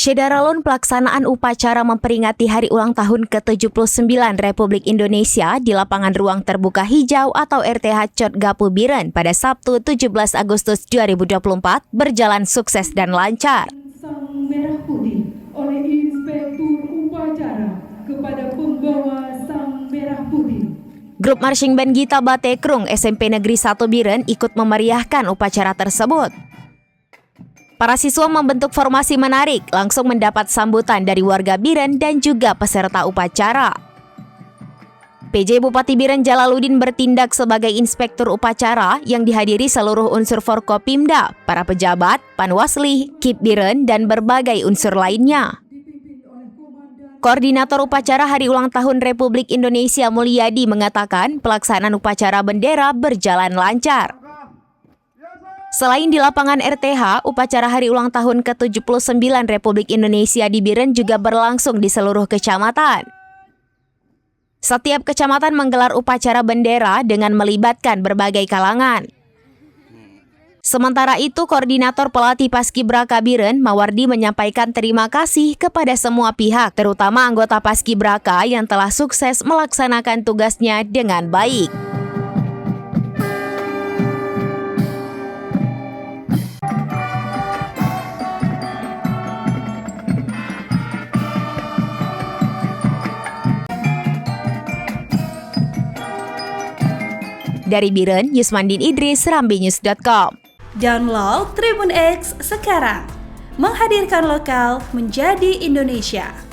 Syederalun pelaksanaan upacara memperingati hari ulang tahun ke-79 Republik Indonesia di Lapangan Ruang Terbuka Hijau atau RTH Cot Gapu Biren pada Sabtu 17 Agustus 2024 berjalan sukses dan lancar. Sang merah putih oleh Inspektur Upacara kepada pembawa sang merah putih. Grup Marching Band Gita Batekrung SMP Negeri 1 Biren ikut memeriahkan upacara tersebut. Para siswa membentuk formasi menarik, langsung mendapat sambutan dari warga Biren dan juga peserta upacara. PJ Bupati Biren Jalaluddin bertindak sebagai inspektur upacara yang dihadiri seluruh unsur Forkopimda, para pejabat, Panwasli, KIP Biren, dan berbagai unsur lainnya. Koordinator upacara Hari Ulang Tahun Republik Indonesia Mulyadi mengatakan pelaksanaan upacara bendera berjalan lancar. Selain di lapangan RTH, upacara Hari Ulang Tahun ke-79 Republik Indonesia di Biren juga berlangsung di seluruh kecamatan. Setiap kecamatan menggelar upacara bendera dengan melibatkan berbagai kalangan. Sementara itu, Koordinator Pelatih Paskibraka Biren, Mawardi, menyampaikan terima kasih kepada semua pihak, terutama anggota Paskibraka yang telah sukses melaksanakan tugasnya dengan baik. Dari Biren, Yusmandin Idris, serambinews.com. Download Tribun X sekarang, menghadirkan lokal menjadi Indonesia.